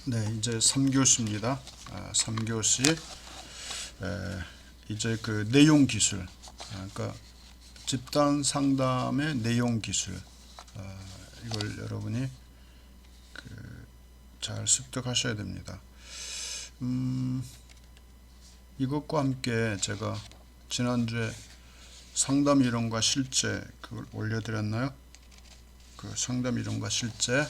네, 이제 3교시입니다. 3교시 이제 그 내용 기술, 그러니까 집단 상담의 내용 기술, 이걸 여러분이 잘 습득하셔야 됩니다. 이것과 함께 제가 지난주에 상담 이론과 실제 그걸 올려드렸나요? 그 상담 이론과 실제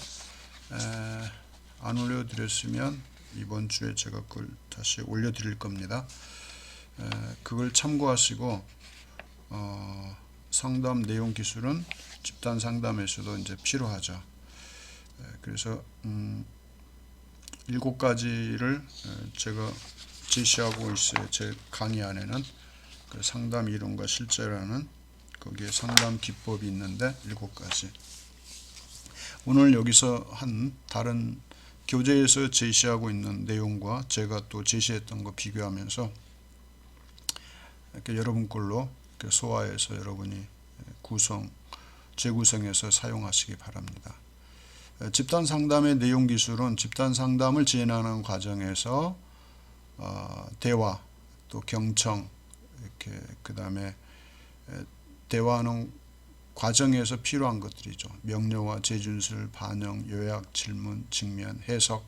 안 올려드렸으면 이번 주에 제가 그걸 다시 올려드릴 겁니다. 그걸 참고하시고 상담 내용 기술은 집단 상담에서도 이제 필요하죠. 그래서 7가지를 제가 제시하고 있어요. 제 강의 안에는 그 상담 이론과 실제라는 거기에 상담 기법이 있는데 7가지. 오늘 여기서 한 다른 교재에서 제시하고 있는 내용과 제가 또 제시했던 거 비교하면서 이렇게 여러분 걸로 이렇게 소화해서 여러분이 재구성해서 사용하시기 바랍니다. 집단 상담의 내용 기술은 집단 상담을 진행하는 과정에서 대화, 또 경청, 이렇게 그 다음에 대화하는 과정에서 필요한 것들이죠. 명료와 재준술, 반영, 요약, 질문, 직면, 해석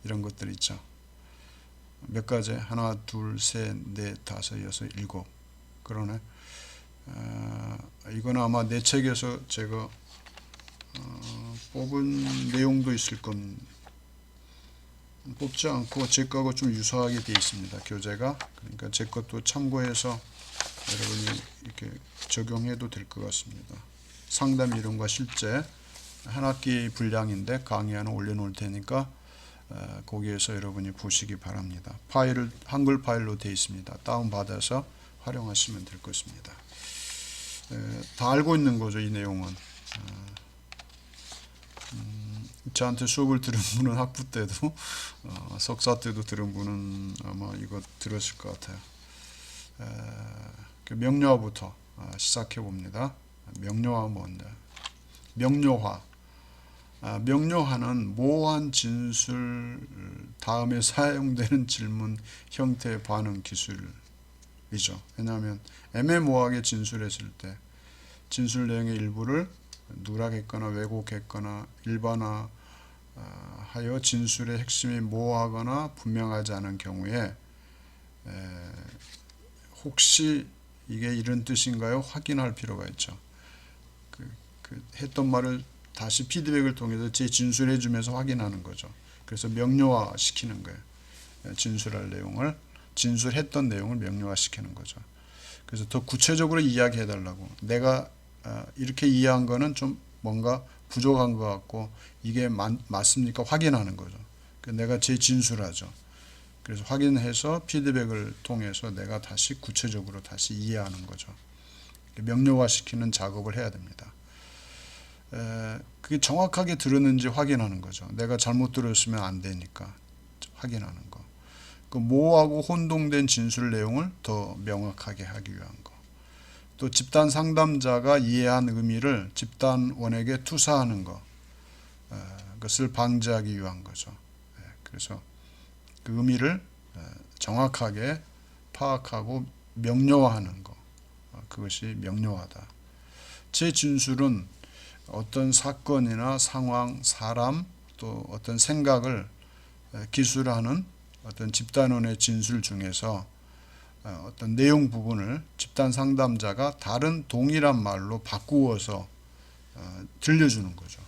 이런 것들 있죠. 몇 가지? 하나, 둘, 셋, 넷, 다섯, 여섯, 일곱. 그러네. 이건 아마 내 책에서 제가 뽑은 내용도 있을 겁니다. 뽑지 않고 제 거하고 좀 유사하게 되어 있습니다. 교재가. 그러니까 제 것도 참고해서 여러분이 이렇게 적용해도 될 것 같습니다. 상담 이론과 실제 한 학기 분량인데 강의 하나 올려놓을 테니까 거기에서 여러분이 보시기 바랍니다. 파일을 한글 파일로 되어 있습니다. 다운받아서 활용하시면 될 것입니다. 다 알고 있는 거죠, 이 내용은. 저한테 수업을 들은 분은 학부 때도 석사 때도 들은 분은 아마 이거 들었을 것 같아요. 명료화부터 시작해 봅니다. 명료화 뭔데? 명료화. 명료화는 모호한 진술 다음에 사용되는 질문 형태의 반응 기술이죠. 왜냐하면 애매모호하게 진술했을 때 진술 내용의 일부를 누락했거나 왜곡했거나 일반화하여 진술의 핵심이 모호하거나 분명하지 않은 경우에 혹시 이게 이런 뜻인가요? 확인할 필요가 있죠. 그 했던 말을 다시 피드백을 통해서 재진술해 주면서 확인하는 거죠. 그래서 명료화 시키는 거예요. 진술할 내용을, 진술했던 내용을 명료화 시키는 거죠. 그래서 더 구체적으로 이야기해 달라고. 내가 이렇게 이해한 거는 좀 뭔가 부족한 것 같고 이게 맞습니까? 확인하는 거죠. 내가 재진술하죠. 그래서 확인해서 피드백을 통해서 내가 다시 구체적으로 다시 이해하는 거죠. 명료화시키는 작업을 해야 됩니다. 그게 정확하게 들었는지 확인하는 거죠. 내가 잘못 들었으면 안 되니까 확인하는 거. 그 모호하고 혼동된 진술 내용을 더 명확하게 하기 위한 거. 또 집단 상담자가 이해한 의미를 집단원에게 투사하는 거. 그것을 방지하기 위한 거죠. 그래서 그 의미를 정확하게 파악하고 명료화하는 것, 그것이 명료하다. 재진술은 어떤 사건이나 상황, 사람, 또 어떤 생각을 기술하는 어떤 집단원의 진술 중에서 어떤 내용 부분을 집단 상담자가 다른 동일한 말로 바꾸어서 들려주는 거죠.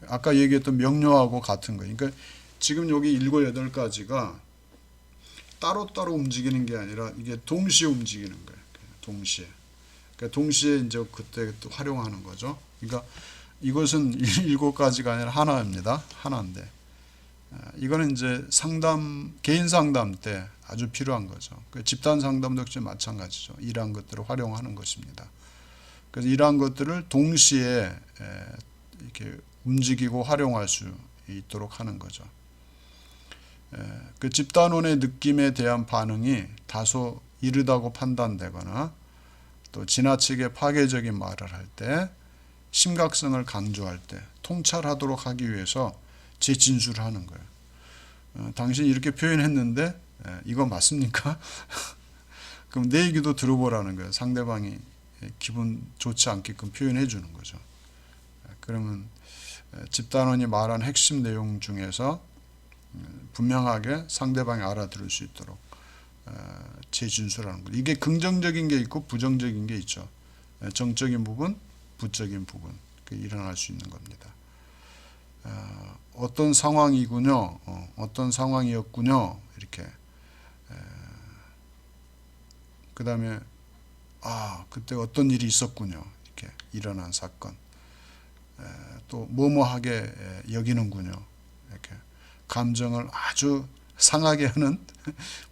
아까 얘기했던 명료하고 같은 거예요. 그러니까 지금 여기 7, 8가지가 따로따로 움직이는 게 아니라 이게 동시에 움직이는 거예요. 동시에. 그러니까 동시에 이제 그때 또 활용하는 거죠. 그러니까 이것은 7가지가 아니라 하나입니다. 하나인데. 이거는 이제 개인 상담 때 아주 필요한 거죠. 집단 상담도 역시 마찬가지죠. 이러한 것들을 활용하는 것입니다. 그래서 이러한 것들을 동시에 이렇게 움직이고 활용할 수 있도록 하는 거죠. 그 집단원의 느낌에 대한 반응이 다소 이르다고 판단되거나 또 지나치게 파괴적인 말을 할 때 심각성을 강조할 때 통찰하도록 하기 위해서 재진술하는 거예요. 당신이 이렇게 표현했는데 이거 맞습니까? 그럼 내 얘기도 들어보라는 거예요. 상대방이 기분 좋지 않게끔 표현해 주는 거죠. 그러면 집단원이 말한 핵심 내용 중에서 분명하게 상대방이 알아들을 수 있도록 재진술하는 거죠. 이게 긍정적인 게 있고 부정적인 게 있죠. 정적인 부분, 부적인 부분 일어날 수 있는 겁니다. 어떤 상황이군요. 어떤 상황이었군요. 이렇게. 그 다음에 그때 어떤 일이 있었군요. 이렇게 일어난 사건. 또 뭐뭐하게 여기는군요. 이렇게 감정을 아주 상하게 하는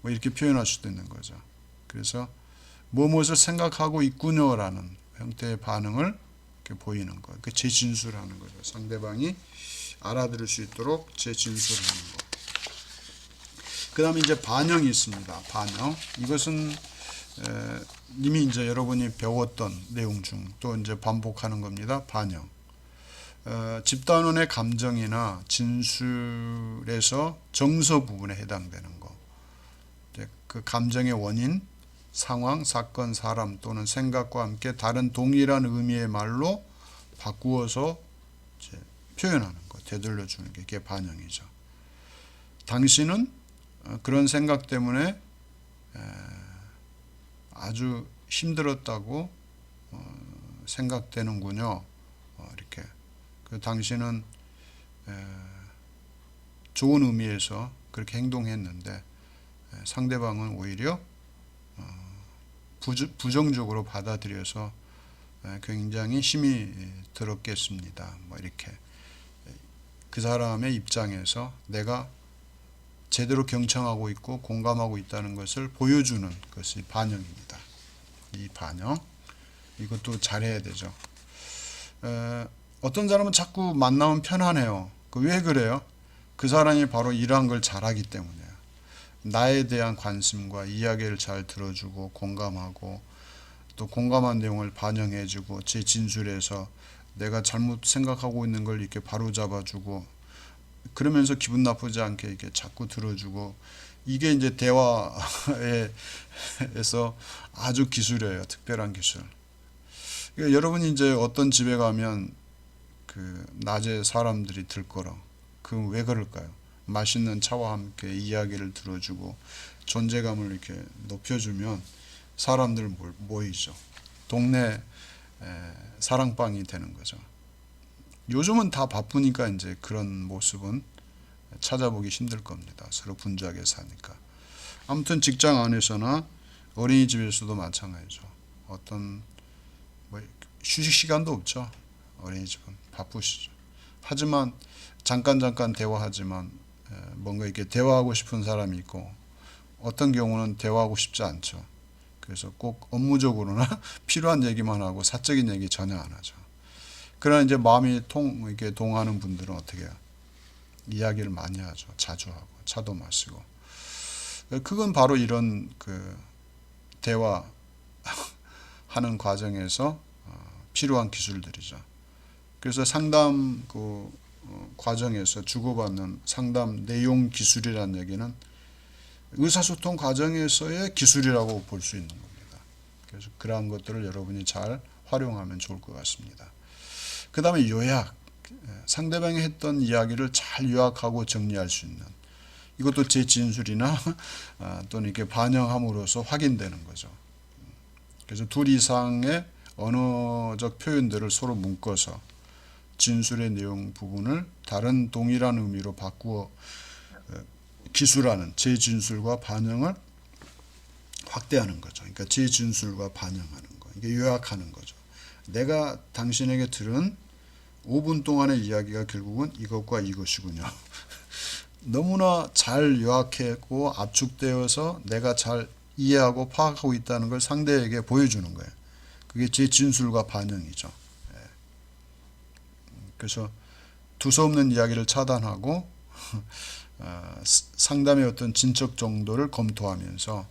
뭐 이렇게 표현할 수도 있는 거죠. 그래서 무엇을 생각하고 있군요라는 형태의 반응을 이렇게 보이는 거. 그 재진술하는 거죠. 상대방이 알아들을 수 있도록 재진술하는 거. 그 다음에 이제 반영이 있습니다. 반영. 이것은 이미 이제 여러분이 배웠던 내용 중 또 이제 반복하는 겁니다. 반영. 집단원의 감정이나 진술에서 정서 부분에 해당되는 거. 그 감정의 원인, 상황, 사건, 사람 또는 생각과 함께 다른 동일한 의미의 말로 바꾸어서 이제 표현하는 거, 되돌려 주는 게 이게 반영이죠. 당신은 그런 생각 때문에 아주 힘들었다고 생각되는군요. 이렇게. 당신은 좋은 의미에서 그렇게 행동했는데 상대방은 오히려 부정적으로 받아들여서 굉장히 힘이 들었겠습니다. 뭐 이렇게 그 사람의 입장에서 내가 제대로 경청하고 있고 공감하고 있다는 것을 보여주는 것이 반영입니다. 이 반영, 이것도 잘해야 되죠. 어떤 사람은 자꾸 만나면 편안해요. 왜 그래요? 그 사람이 바로 이러한 걸 잘하기 때문에요. 나에 대한 관심과 이야기를 잘 들어주고 공감하고 또 공감한 내용을 반영해주고 제 진술에서 내가 잘못 생각하고 있는 걸 이렇게 바로잡아주고 그러면서 기분 나쁘지 않게 이렇게 자꾸 들어주고 이게 이제 대화에서 아주 기술이에요. 특별한 기술. 그러니까 여러분이 이제 어떤 집에 가면 그 낮에 사람들이 들끓어. 그 왜 그럴까요? 맛있는 차와 함께 이야기를 들어주고 존재감을 이렇게 높여주면 사람들 모이죠. 동네 사랑방이 되는 거죠. 요즘은 다 바쁘니까 이제 그런 모습은 찾아보기 힘들 겁니다. 서로 분주하게 사니까. 아무튼 직장 안에서나 어린이집에서도 마찬가지죠. 어떤 뭐 휴식 시간도 없죠. 어린이집은 바쁘시죠. 하지만 잠깐 대화하지만 뭔가 이렇게 대화하고 싶은 사람이 있고 어떤 경우는 대화하고 싶지 않죠. 그래서 꼭 업무적으로나 필요한 얘기만 하고 사적인 얘기 전혀 안 하죠. 그러나 이제 마음이 이렇게 동하는 분들은 어떻게 해요? 이야기를 많이 하죠. 자주 하고 차도 마시고. 그건 바로 이런 그 대화하는 과정에서 필요한 기술들이죠. 그래서 상담 그 과정에서 주고받는 상담 내용 기술이라는 얘기는 의사소통 과정에서의 기술이라고 볼 수 있는 겁니다. 그래서 그러한 것들을 여러분이 잘 활용하면 좋을 것 같습니다. 그 다음에 요약, 상대방이 했던 이야기를 잘 요약하고 정리할 수 있는 이것도 제 진술이나 또는 이렇게 반영함으로써 확인되는 거죠. 그래서 둘 이상의 언어적 표현들을 서로 묶어서 진술의 내용 부분을 다른 동일한 의미로 바꾸어 기술하는 재진술과 반영을 확대하는 거죠. 그러니까 재진술과 반영하는 거. 이게 요약하는 거죠. 내가 당신에게 들은 5분 동안의 이야기가 결국은 이것과 이것이군요. 너무나 잘 요약했고 압축되어서 내가 잘 이해하고 파악하고 있다는 걸 상대에게 보여주는 거예요. 그게 재진술과 반영이죠. 그래서 두서없는 이야기를 차단하고 상담의 어떤 진척 정도를 검토하면서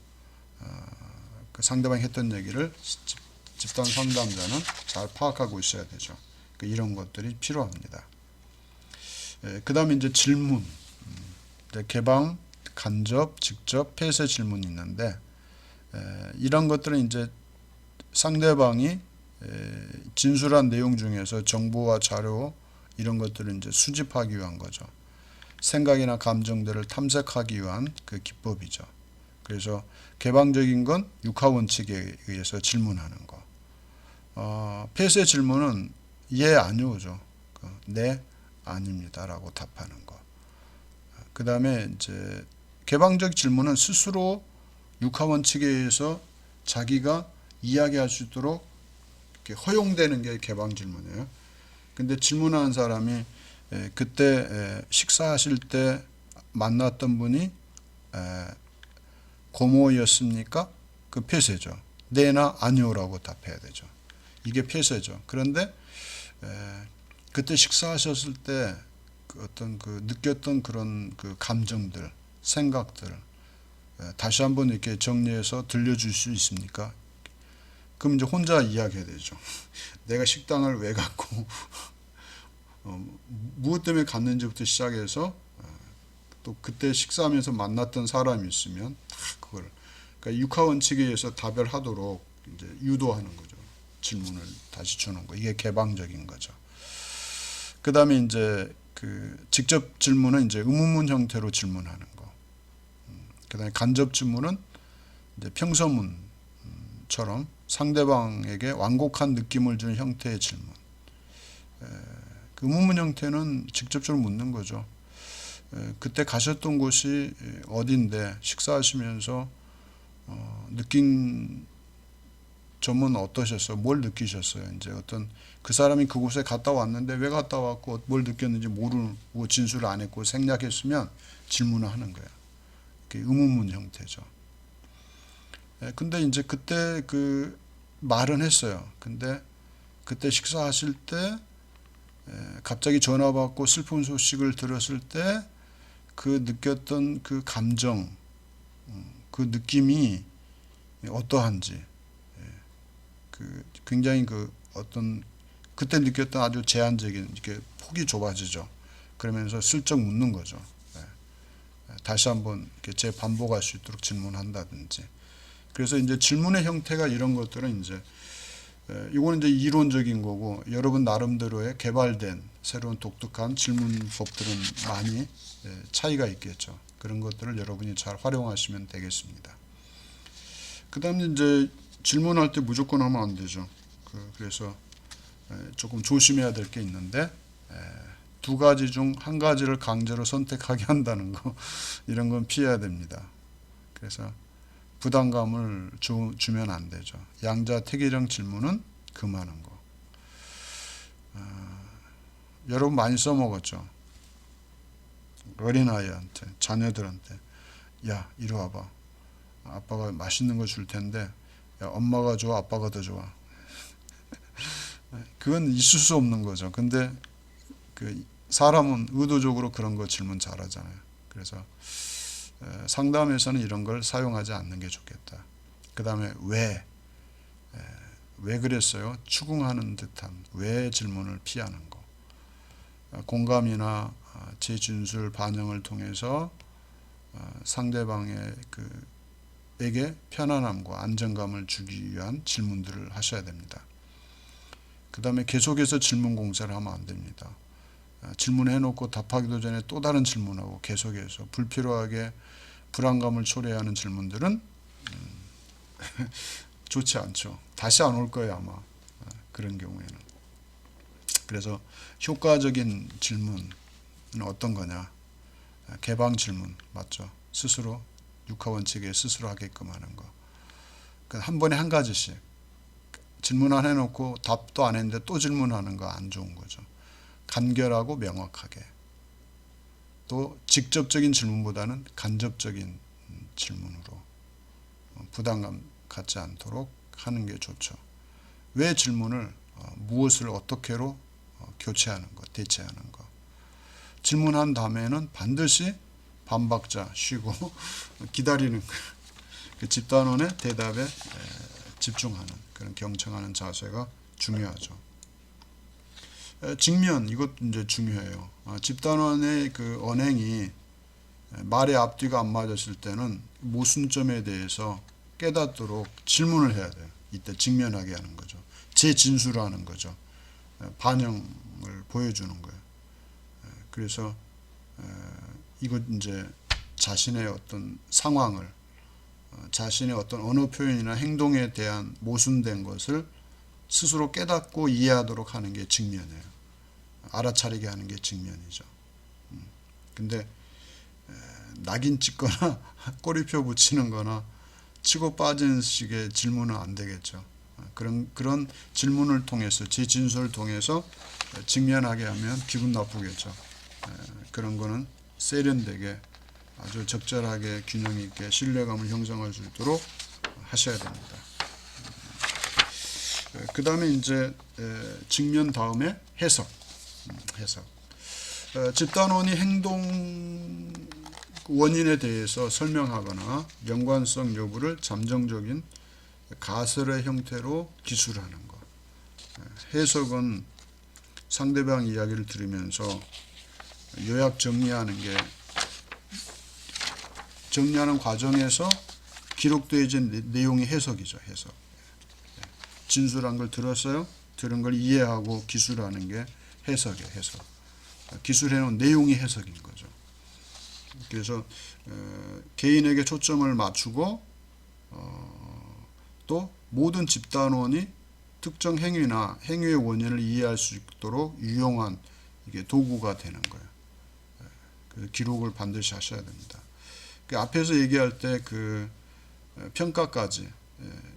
그 상대방이 했던 얘기를 집단 상담자는 잘 파악하고 있어야 되죠. 이런 것들이 필요합니다. 그 다음에 이제 질문. 개방, 간접, 직접, 폐쇄 질문이 있는데, 이런 것들은 이제 상대방이 진술한 내용 중에서 정보와 자료 이런 것들을 이제 수집하기 위한 거죠. 생각이나 감정들을 탐색하기 위한 그 기법이죠. 그래서 개방적인 건 육하 원칙에 의해서 질문하는 거. 폐쇄 질문은 예, 아니오죠. 네, 아닙니다라고 답하는 거. 그 다음에 이제 개방적 질문은 스스로 육하 원칙에 의해서 자기가 이야기할 수 있도록 이렇게 허용되는 게 개방 질문이에요. 근데 질문하는 사람이 그때 식사하실 때 만났던 분이 고모였습니까? 그 폐쇄죠. 네나 아니오라고 답해야 되죠. 이게 폐쇄죠. 그런데 그때 식사하셨을 때 어떤 그 느꼈던 그런 그 감정들, 생각들 다시 한번 이렇게 정리해서 들려줄 수 있습니까? 그럼 이제 혼자 이야기해야 되죠. 내가 식당을 왜 갔고 무엇 때문에 갔는지부터 시작해서 또 그때 식사하면서 만났던 사람이 있으면 다 그걸 그러니까 육하 원칙에 의해서 답을 하도록 이제 유도하는 거죠. 질문을 다시 주는 거. 이게 개방적인 거죠. 그 다음에 이제 그 직접 질문은 이제 의문문 형태로 질문하는 거. 그 다음에 간접 질문은 이제 평서문처럼 상대방에게 완곡한 느낌을 주는 형태의 질문. 그 의문문 형태는 직접적으로 묻는 거죠. 그때 가셨던 곳이 어딘데 식사하시면서 느낀 점은 어떠셨어요? 뭘 느끼셨어요? 이제 어떤 그 사람이 그곳에 갔다 왔는데 왜 갔다 왔고 뭘 느꼈는지 모르고 진술을 안 했고 생략했으면 질문을 하는 거야. 그게 의문문 형태죠. 근데 이제 그때 그 말은 했어요. 근데 그때 식사하실 때 갑자기 전화 받고 슬픈 소식을 들었을 때 그 느꼈던 그 감정, 그 느낌이 어떠한지, 그 굉장히 그 어떤 그때 느꼈던 아주 제한적인 이렇게 폭이 좁아지죠. 그러면서 슬쩍 묻는 거죠. 다시 한번 이렇게 재반복할 수 있도록 질문한다든지. 그래서 이제 질문의 형태가 이런 것들은 이제 이거는 이제 이론적인 거고 여러분 나름대로의 개발된 새로운 독특한 질문법들은 많이 차이가 있겠죠. 그런 것들을 여러분이 잘 활용하시면 되겠습니다. 그 다음에 이제 질문할 때 무조건 하면 안 되죠. 그래서 조금 조심해야 될 게 있는데 두 가지 중 한 가지를 강제로 선택하게 한다는 거 이런 건 피해야 됩니다. 그래서 부담감을 주면 안 되죠. 양자택일형 질문은 금하는 거. 여러분 많이 써먹었죠. 어린아이한테, 자녀들한테 야 이리 와봐. 아빠가 맛있는 거 줄 텐데 야, 엄마가 좋아 아빠가 더 좋아. 그건 있을 수 없는 거죠. 근데 그 사람은 의도적으로 그런 거 질문 잘하잖아요. 그래서 상담에서는 이런 걸 사용하지 않는 게 좋겠다. 그 다음에 왜 그랬어요? 추궁하는 듯한 왜 질문을 피하는 거. 공감이나 재진술 반영을 통해서 상대방의 에게 편안함과 안정감을 주기 위한 질문들을 하셔야 됩니다. 그 다음에 계속해서 질문 공세를 하면 안 됩니다. 질문해놓고 답하기도 전에 또 다른 질문하고 계속해서 불필요하게 불안감을 초래하는 질문들은 좋지 않죠. 다시 안 올 거예요 아마 그런 경우에는. 그래서 효과적인 질문은 어떤 거냐. 개방 질문 맞죠. 스스로 육하 원칙에 스스로 하게끔 하는 거. 한 번에 한 가지씩 질문 안 해놓고 답도 안 했는데 또 질문하는 거 안 좋은 거죠. 간결하고 명확하게. 또 직접적인 질문보다는 간접적인 질문으로 부담감 갖지 않도록 하는 게 좋죠. 왜 질문을 무엇을 어떻게로 교체하는 것, 대체하는 것. 질문한 다음에는 반드시 반박자 쉬고 기다리는 그 집단원의 대답에 집중하는 그런 경청하는 자세가 중요하죠. 직면 이것 이제 중요해요. 집단원의 그 언행이 말의 앞뒤가 안 맞았을 때는 모순점에 대해서 깨닫도록 질문을 해야 돼요. 이때 직면하게 하는 거죠. 재진술하는 거죠. 반영을 보여주는 거예요. 그래서 이것 이제 자신의 어떤 상황을 자신의 어떤 언어 표현이나 행동에 대한 모순된 것을 스스로 깨닫고 이해하도록 하는 게 직면이에요. 알아차리게 하는 게 직면이죠. 근데 낙인 찍거나 꼬리표 붙이는 거나 치고 빠지는 식의 질문은 안 되겠죠. 그런 질문을 통해서 제 진술을 통해서 직면하게 하면 기분 나쁘겠죠. 그런 거는 세련되게 아주 적절하게 균형 있게 신뢰감을 형성할 수 있도록 하셔야 됩니다. 그 다음에 이제 직면 다음에 해석. 집단원이 행동 원인에 대해서 설명하거나 연관성 여부를 잠정적인 가설의 형태로 기술하는 것. 해석은 상대방 이야기를 들으면서 요약 정리하는 과정에서 기록되어진 내용의 해석이죠. 해석. 진술한 걸 들었어요. 들은 걸 이해하고 기술하는 게 해석이에요. 해석. 기술해놓은 내용이 해석인 거죠. 그래서 개인에게 초점을 맞추고 또 모든 집단원이 특정 행위나 행위의 원인을 이해할 수 있도록 유용한 이게 도구가 되는 거예요. 그래서 기록을 반드시 하셔야 됩니다. 그 앞에서 얘기할 때 그 평가까지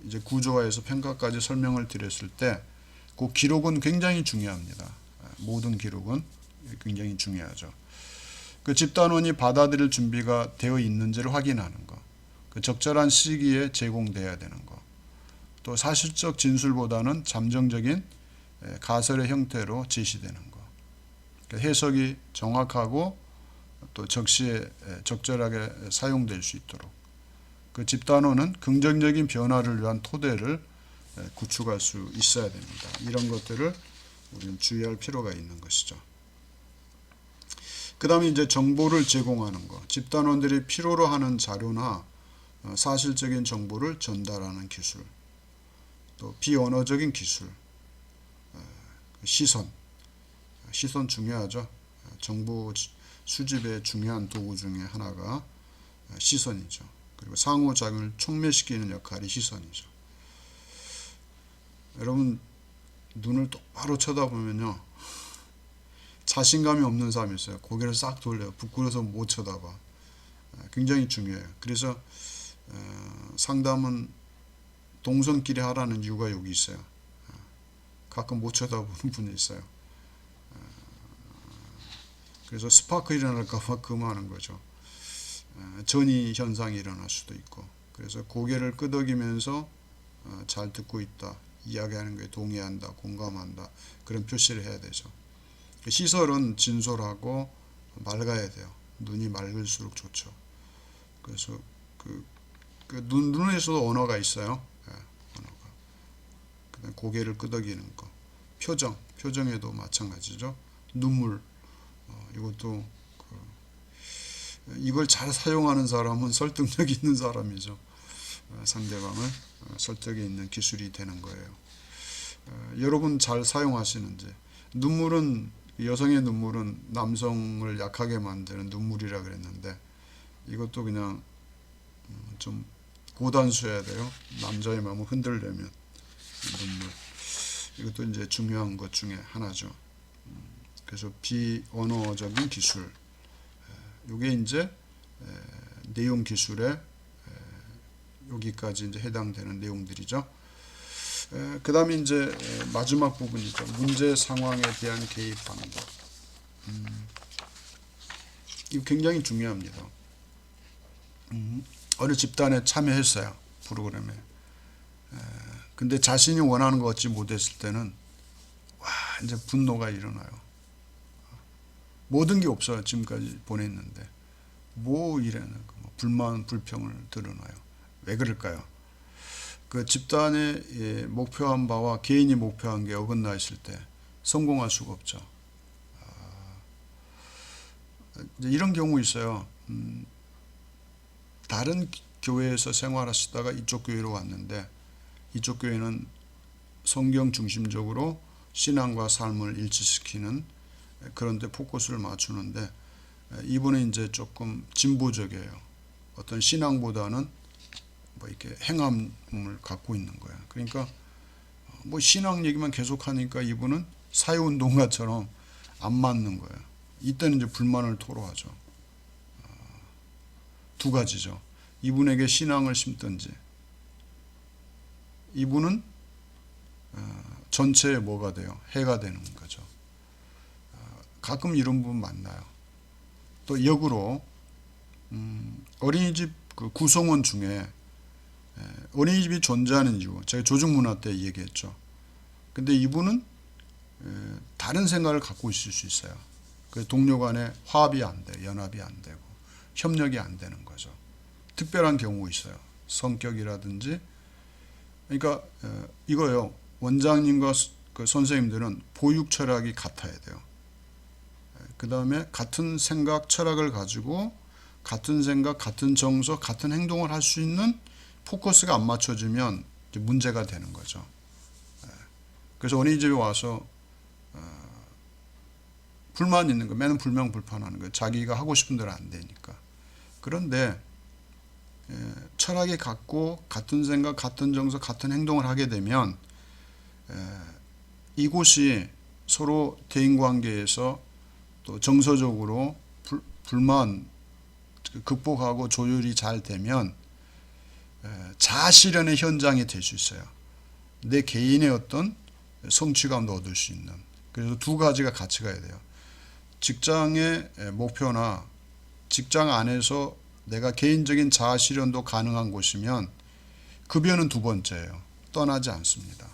이제 구조화에서 평가까지 설명을 드렸을 때 그 기록은 굉장히 중요합니다. 모든 기록은 굉장히 중요하죠. 그 집단원이 받아들일 준비가 되어 있는지를 확인하는 것, 그 적절한 시기에 제공돼야 되는 것, 또 사실적 진술보다는 잠정적인 가설의 형태로 제시되는 것, 해석이 정확하고 또 적시에 적절하게 사용될 수 있도록 그 집단원은 긍정적인 변화를 위한 토대를 구축할 수 있어야 됩니다. 이런 것들을 우리는 주의할 필요가 있는 것이죠. 그 다음에 이제 정보를 제공하는 것, 집단원들이 필요로 하는 자료나 사실적인 정보를 전달하는 기술, 또 비언어적인 기술, 시선 중요하죠. 정보 수집의 중요한 도구 중에 하나가 시선이죠. 그리고 상호작용을 촉매시키는 역할이 시선이죠. 여러분 눈을 똑바로 쳐다보면요, 자신감이 없는 사람이 있어요. 고개를 싹 돌려요. 부끄러워서 못 쳐다봐. 굉장히 중요해요. 그래서 상담은 동성끼리 하라는 이유가 여기 있어요. 가끔 못 쳐다보는 분이 있어요. 그래서 스파크 일어날까봐 금하는 거죠. 전이 현상이 일어날 수도 있고, 그래서 고개를 끄덕이면서 잘 듣고 있다, 이야기하는 거에 동의한다, 공감한다, 그런 표시를 해야 되죠. 시설은 진솔하고 맑아야 돼요. 눈이 맑을수록 좋죠. 그래서 눈에서도 언어가 있어요. 언어가. 그다음 고개를 끄덕이는 거, 표정에도 마찬가지죠. 눈물, 이것도 이걸 잘 사용하는 사람은 설득력 있는 사람이죠. 상대방을 설득이 있는 기술이 되는 거예요. 여러분 잘 사용하시는지. 눈물은, 여성의 눈물은 남성을 약하게 만드는 눈물이라 그랬는데, 이것도 그냥 좀 고단수해야 돼요. 남자의 마음을 흔들려면 눈물. 이것도 이제 중요한 것 중에 하나죠. 그래서 비언어적인 기술, 이게 이제 내용 기술에 여기까지 이제 해당되는 내용들이죠. 그 다음에 이제 마지막 부분이죠. 문제 상황에 대한 개입 방법. 이거 굉장히 중요합니다. 어느 집단에 참여했어요. 프로그램에. 근데 자신이 원하는 거 얻지 못했을 때는 이제 분노가 일어나요. 모든 게 없어요. 지금까지 보냈는데 뭐 이래는 불만 불평을 드러나요. 왜 그럴까요? 그 집단의 목표한 바와 개인이 목표한 게 어긋나 있을 때 성공할 수가 없죠. 이제 이런 경우 있어요. 다른 교회에서 생활하시다가 이쪽 교회로 왔는데 이쪽 교회는 성경 중심적으로 신앙과 삶을 일치시키는 그런 데 포커스를 맞추는데 이분은 이제 조금 진보적이에요. 어떤 신앙보다는 뭐 이렇게 행함을 갖고 있는 거예요. 그러니까 뭐 신앙 얘기만 계속 하니까 이분은 사회운동가처럼 안 맞는 거예요. 이때는 이제 불만을 토로하죠. 두 가지죠. 이분에게 신앙을 심든지 이분은 전체에 뭐가 돼요? 해가 되는 거죠. 가끔 이런 분 만나요. 또 역으로 어린이집 그 구성원 중에 어린이집이 존재하는 이유, 제가 조중문화 때 얘기했죠. 근데 이분은 다른 생각을 갖고 있을 수 있어요. 그 동료 간에 화합이 안 돼, 연합이 안 되고 협력이 안 되는 거죠. 특별한 경우 있어요. 성격이라든지. 그러니까 이거요. 원장님과 그 선생님들은 보육 철학이 같아야 돼요. 그 다음에 같은 생각, 철학을 가지고 같은 생각, 같은 정서, 같은 행동을 할 수 있는 포커스가 안 맞춰지면 문제가 되는 거죠. 그래서 어린이집에 와서 불만 있는 거, 매는 불명불편하는 거, 자기가 하고 싶은 대로 안 되니까. 그런데 철학이 같고 같은 생각, 같은 정서, 같은 행동을 하게 되면 이곳이 서로 대인관계에서 또 정서적으로 불만 극복하고 조율이 잘 되면 자아실현의 현장이 될 수 있어요. 내 개인의 어떤 성취감도 얻을 수 있는. 그래서 두 가지가 같이 가야 돼요. 직장의 목표나 직장 안에서 내가 개인적인 자아실현도 가능한 곳이면 급여는 두 번째예요. 떠나지 않습니다.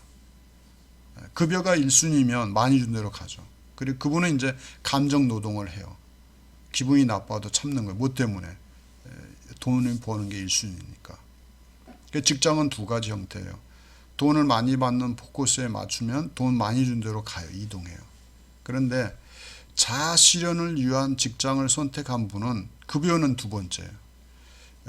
급여가 1순위면 많이 준 대로 가죠. 그리고 그분은 이제 감정 노동을 해요. 기분이 나빠도 참는 거예요. 뭐 때문에? 돈을 버는 게 1순위니까. 직장은 두 가지 형태예요. 돈을 많이 받는 포커스에 맞추면 돈 많이 준 대로 가요. 이동해요. 그런데 자아실현을 위한 직장을 선택한 분은 급여는 두 번째예요.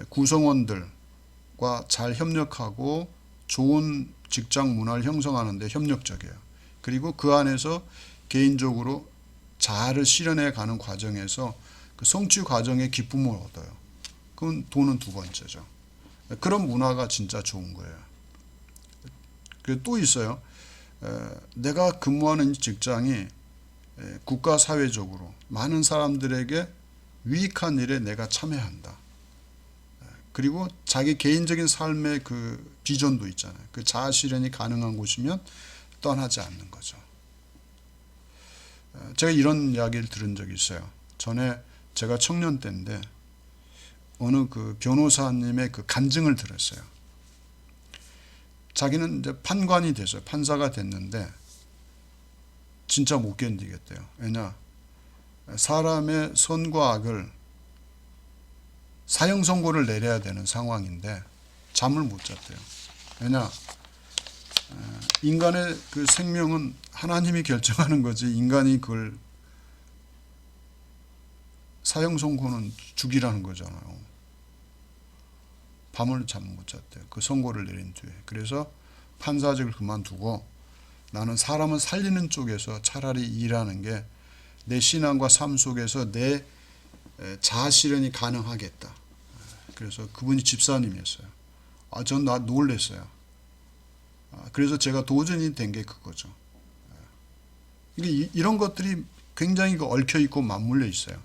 구성원들과 잘 협력하고 좋은 직장 문화를 형성하는 데 협력적이에요. 그리고 그 안에서 개인적으로 자아를 실현해 가는 과정에서 그 성취 과정의 기쁨을 얻어요. 그건 돈은 두 번째죠. 그런 문화가 진짜 좋은 거예요. 그리고 또 있어요. 내가 근무하는 직장이 국가 사회적으로 많은 사람들에게 유익한 일에 내가 참여한다. 그리고 자기 개인적인 삶의 그 비전도 있잖아요. 그 자아 실현이 가능한 곳이면 떠나지 않는 거죠. 제가 이런 이야기를 들은 적이 있어요. 전에 제가 청년 때인데 어느 그 변호사님의 그 간증을 들었어요. 자기는 이제 판관이 됐어요. 판사가 됐는데 진짜 못 견디겠대요. 왜냐? 사람의 선과 악을 사형 선고를 내려야 되는 상황인데 잠을 못 잤대요. 왜냐? 인간의 그 생명은 하나님이 결정하는 거지 인간이 그걸 사형 선고는 죽이라는 거잖아요. 밤을 잠 못 잤대요. 그 선고를 내린 뒤에. 그래서 판사직을 그만두고 나는 사람을 살리는 쪽에서 차라리 일하는 게 내 신앙과 삶 속에서 내 자아 실현이 가능하겠다. 그래서 그분이 집사님이었어요. 전 놀랬어요. 그래서 제가 도전이 된 게 그거죠. 이런 것들이 굉장히 얽혀 있고 맞물려 있어요.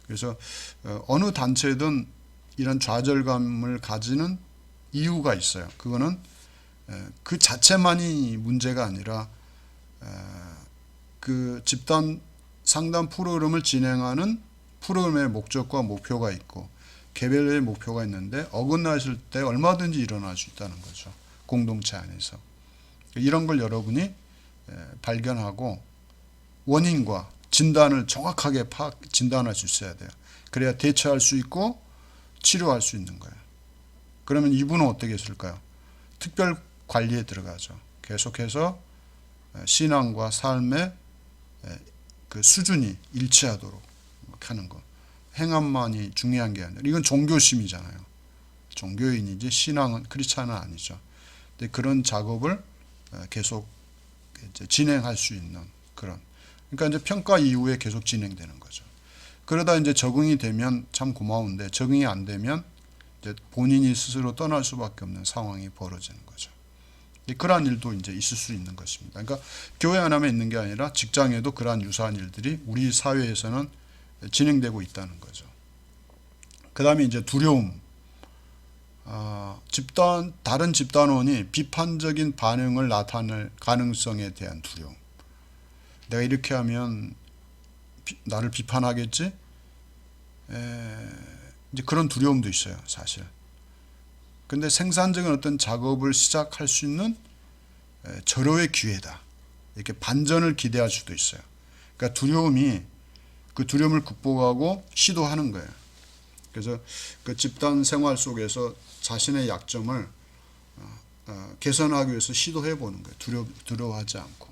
그래서 어느 단체든 이런 좌절감을 가지는 이유가 있어요. 그거는 그 자체만이 문제가 아니라 그 집단 상담 프로그램을 진행하는 프로그램의 목적과 목표가 있고 개별의 목표가 있는데 어긋나실 때 얼마든지 일어날 수 있다는 거죠. 공동체 안에서. 이런 걸 여러분이 발견하고 원인과 진단을 정확하게 진단할 수 있어야 돼요. 그래야 대처할 수 있고 치료할 수 있는 거예요. 그러면 이분은 어떻게 했을까요? 특별 관리에 들어가죠. 계속해서 신앙과 삶의 그 수준이 일치하도록 하는 거. 행함만이 중요한 게 아니라 이건 종교심이잖아요. 종교인이지 신앙은 크리스찬은 아니죠. 근데 그런 작업을 계속 이제 진행할 수 있는 그런. 그러니까 이제 평가 이후에 계속 진행되는 거죠. 그러다 이제 적응이 되면 참 고마운데 적응이 안 되면 이제 본인이 스스로 떠날 수밖에 없는 상황이 벌어지는 거죠. 그러한 일도 이제 있을 수 있는 것입니다. 그러니까 교회 하나만 있는 게 아니라 직장에도 그러한 유사한 일들이 우리 사회에서는 진행되고 있다는 거죠. 그 다음에 이제 두려움. 다른 집단원이 비판적인 반응을 나타낼 가능성에 대한 두려움. 내가 이렇게 하면 나를 비판하겠지? 이제 그런 두려움도 있어요, 사실. 근데 생산적인 어떤 작업을 시작할 수 있는 절호의 기회다. 이렇게 반전을 기대할 수도 있어요. 그러니까 두려움이 그 두려움을 극복하고 시도하는 거예요. 그래서 그 집단 생활 속에서 자신의 약점을 개선하기 위해서 시도해 보는 거예요. 두려워하지 않고.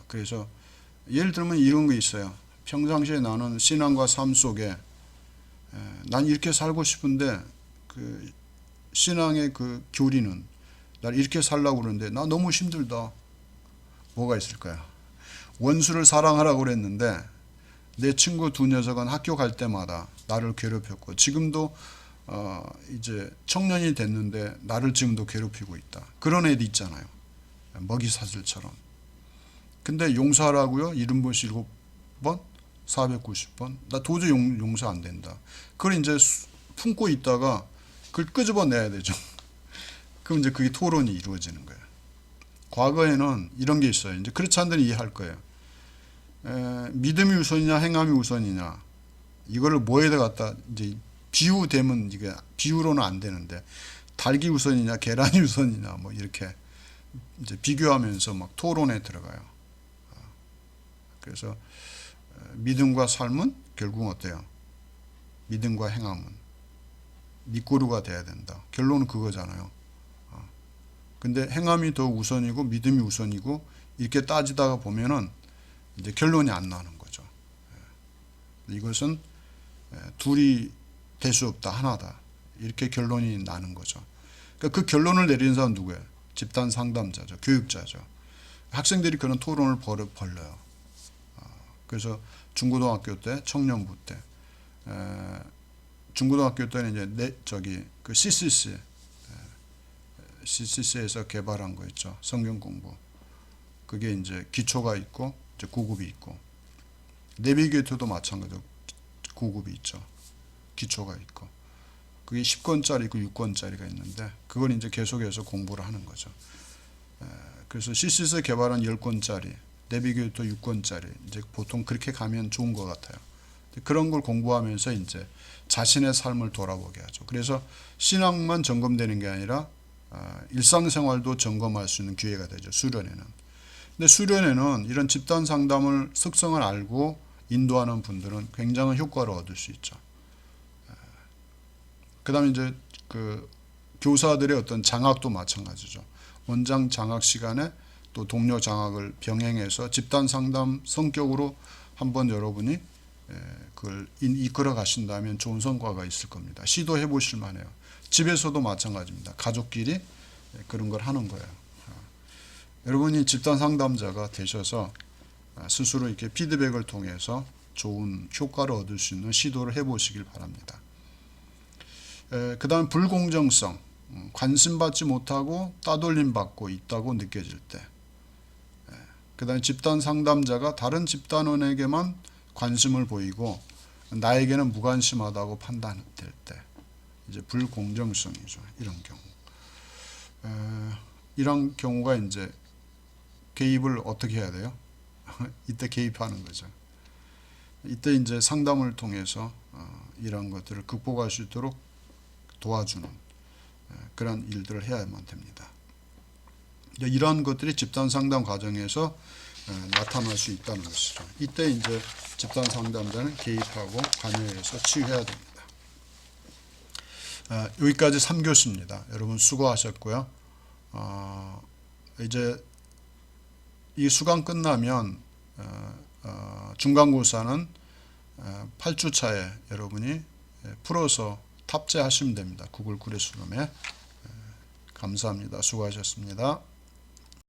그래서 예를 들면 이런 거 있어요. 평상시에 나는 신앙과 삶 속에 난 이렇게 살고 싶은데 그 신앙의 그 교리는 날 이렇게 살라고 그러는데 나 너무 힘들다. 뭐가 있을까요? 원수를 사랑하라고 그랬는데 내 친구 두 녀석은 학교 갈 때마다 나를 괴롭혔고 지금도 이제 청년이 됐는데 나를 지금도 괴롭히고 있다. 그런 애들 있잖아요. 먹이사슬처럼. 근데 용서하라고요? 70번, 7번, 490번? 나 도저히 용서 안 된다. 그걸 이제 품고 있다가 그걸 끄집어내야 되죠. 그럼 이제 그게 토론이 이루어지는 거예요. 과거에는 이런 게 있어요. 이제 크리스찬들이 이해할 거예요. 믿음이 우선이냐 행함이 우선이냐 이거를 뭐에다 갖다 이제 비유되면 이게 비유로는 안 되는데 닭이 우선이냐 계란이 우선이냐 뭐 이렇게 이제 비교하면서 막 토론에 들어가요. 그래서 믿음과 삶은 결국은 어때요? 믿음과 행함은 밑고루가 돼야 된다. 결론은 그거잖아요. 근데 행함이 더 우선이고 믿음이 우선이고 이렇게 따지다가 보면은 이제 결론이 안 나는 거죠. 이것은 둘이 될 수 없다. 하나다. 이렇게 결론이 나는 거죠. 그러니까 그 결론을 내리는 사람은 누구예요? 집단 상담자죠. 교육자죠. 학생들이 그런 토론을 벌려요. 그래서 중고등학교 때, 청년부 때, 중고등학교 때는 이제 그 CCC에서 개발한 거 있죠. 성경 공부. 그게 이제 기초가 있고 이제 고급이 있고 내비게이터도 마찬가지로 고급이 있죠. 기초가 있고 그게 10권짜리 있고 6권짜리가 있는데 그걸 이제 계속해서 공부를 하는 거죠. 그래서 CCC에서 개발한 10권짜리 내비게이터 6권짜리 이제 보통 그렇게 가면 좋은 것 같아요. 그런 걸 공부하면서 이제 자신의 삶을 돌아보게 하죠. 그래서 신앙만 점검되는 게 아니라 일상생활도 점검할 수 있는 기회가 되죠. 수련회는. 근데 수련회는 이런 집단 상담을 특성을 알고 인도하는 분들은 굉장한 효과를 얻을 수 있죠. 그다음에 이제 그 교사들의 어떤 장학도 마찬가지죠. 원장 장학 시간에 또 동료 장학을 병행해서 집단 상담 성격으로 한번 여러분이 그걸 이끌어 가신다면 좋은 성과가 있을 겁니다. 시도해 보실 만해요. 집에서도 마찬가지입니다. 가족끼리 그런 걸 하는 거예요. 여러분이 집단 상담자가 되셔서 스스로 이렇게 피드백을 통해서 좋은 효과를 얻을 수 있는 시도를 해보시길 바랍니다. 그 다음 불공정성, 관심받지 못하고 따돌림 받고 있다고 느껴질 때, 그 다음 집단 상담자가 다른 집단원에게만 관심을 보이고 나에게는 무관심하다고 판단될 때, 이제 불공정성이죠. 이런 경우. 이런 경우가 이제 개입을 어떻게 해야 돼요? 이때 개입하는 거죠. 이때 이제 상담을 통해서 이런 것들을 극복할 수 있도록 도와주는 그런 일들을 해야만 됩니다. 이러한 것들이 집단 상담 과정에서 나타날 수 있다는 것이죠. 이때 이제 집단 상담자는 개입하고 관여해서 치유해야 됩니다. 여기까지 3교시입니다. 여러분 수고하셨고요. 이제 이 수강 끝나면 중간고사는 8주차에 여러분이 풀어서 탑재하시면 됩니다. 구글 클래스룸에. 감사합니다. 수고하셨습니다.